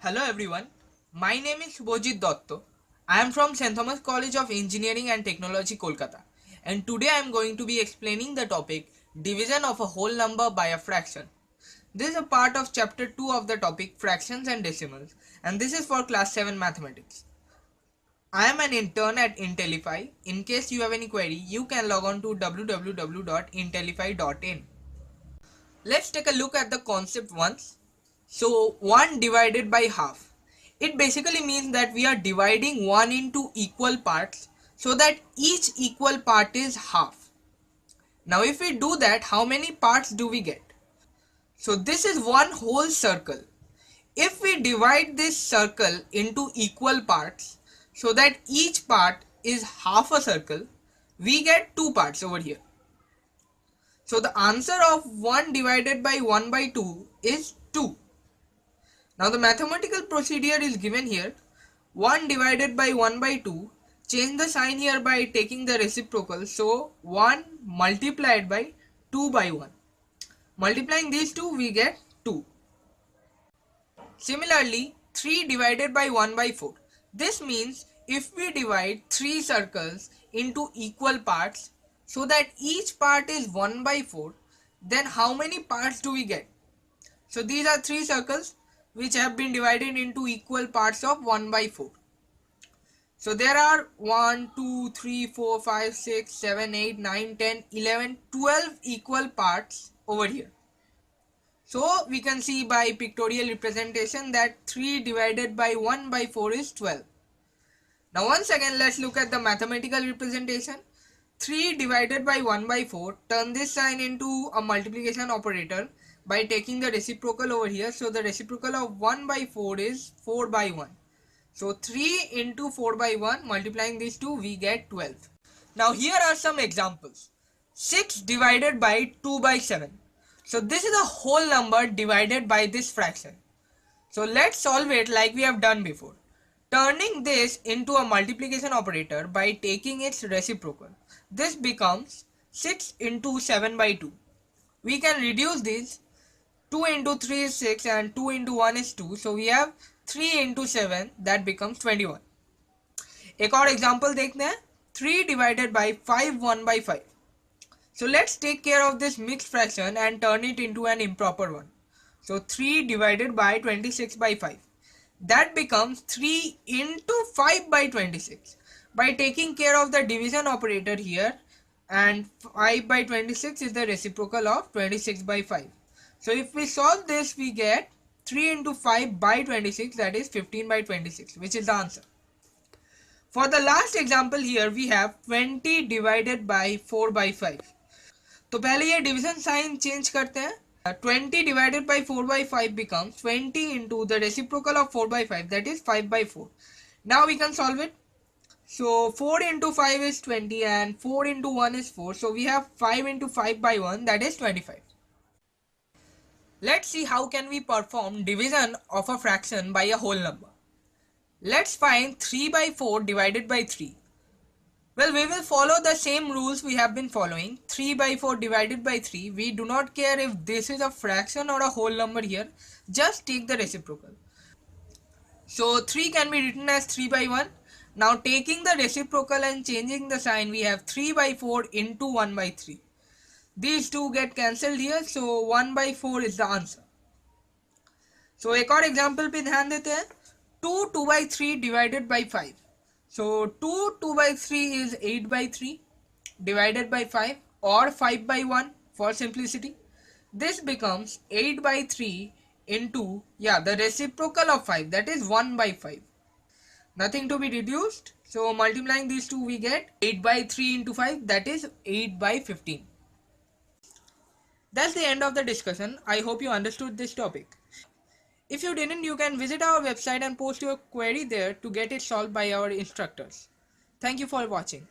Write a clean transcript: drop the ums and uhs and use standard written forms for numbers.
Hello everyone, my name is Subhojit Dotto. I am from St. Thomas College of Engineering and Technology, Kolkata, and today I am going to be explaining the topic division of a whole number by a fraction. This is a part of chapter 2 of the topic fractions and decimals, and this is for class 7 mathematics. I am an intern at Intellify. In case you have any query, you can log on to www.intellify.in. Let's take a look at the concept once. So 1 divided by half. It basically means that we are dividing 1 into equal parts so that each equal part is half. Now if we do that, how many parts do we get? So this is one whole circle. If we divide this circle into equal parts so that each part is half a circle, we get 2 parts over here. So the answer of 1 divided by 1 by 2 is 2. Now the mathematical procedure is given here. 1 divided by 1 by 2. Change the sign here by taking the reciprocal. So 1 multiplied by 2 by 1. Multiplying these two, we get 2. Similarly, 3 divided by 1 by 4. This means if we divide 3 circles into equal parts so that each part is 1 by 4, then how many parts do we get? So these are 3 circles which have been divided into equal parts of 1 by 4. So there are 1, 2, 3, 4, 5, 6, 7, 8, 9, 10, 11, 12 equal parts over here. So we can see by pictorial representation that 3 divided by 1 by 4 is 12. Now once again let's look at the mathematical representation. 3 divided by 1 by 4, turn this sign into a multiplication operator by taking the reciprocal over here. So the reciprocal of 1 by 4 is 4 by 1. So 3 into 4 by 1, multiplying these two, we get 12. Now here are some examples. 6 divided by 2 by 7. So this is a whole number divided by this fraction. So let's solve it like we have done before. Turning this into a multiplication operator by taking its reciprocal. This becomes 6 into 7 by 2. We can reduce this. 2 into 3 is 6 and 2 into 1 is 2. So we have 3 into 7, that becomes 21. एक और example देखते हैं. 3 divided by 5 1 by 5. So let's take care of this mixed fraction and turn it into an improper one. So 3 divided by 26 by 5. That becomes 3 into 5 by 26. By taking care of the division operator here, and 5 by 26 is the reciprocal of 26 by 5. So if we solve this, we get 3 into 5 by 26, that is 15 by 26, which is the answer. For the last example here, we have 20 divided by 4 by 5. तो पहले ये division sign change करते हैं. 20 divided by 4 by 5 becomes 20 into the reciprocal of 4 by 5, that is 5 by 4. Now we can solve it. So 4 into 5 is 20 and 4 into 1 is 4. So we have 5 into 5 by 1, that is 25. Let's see how can we perform division of a fraction by a whole number. Let's find 3 by 4 divided by 3. Well, we will follow the same rules we have been following. 3 by 4 divided by 3. We do not care if this is a fraction or a whole number here. Just take the reciprocal. So 3 can be written as 3 by 1. Now taking the reciprocal and changing the sign, we have 3 by 4 into 1 by 3. These two get cancelled here. So 1 by 4 is the answer. So एक और example पे ध्यान देते हैं. 2 by 3 divided by 5. So 2 by 3 is 8 by 3 divided by 5 or 5 by 1 for simplicity. This becomes 8 by 3 into, the reciprocal of 5, that is 1 by 5. Nothing to be reduced. So multiplying these two, we get 8 by 3 into 5, that is 8 by 15. That's the end of the discussion. I hope you understood this topic. If you didn't, you can visit our website and post your query there to get it solved by our instructors. Thank you for watching.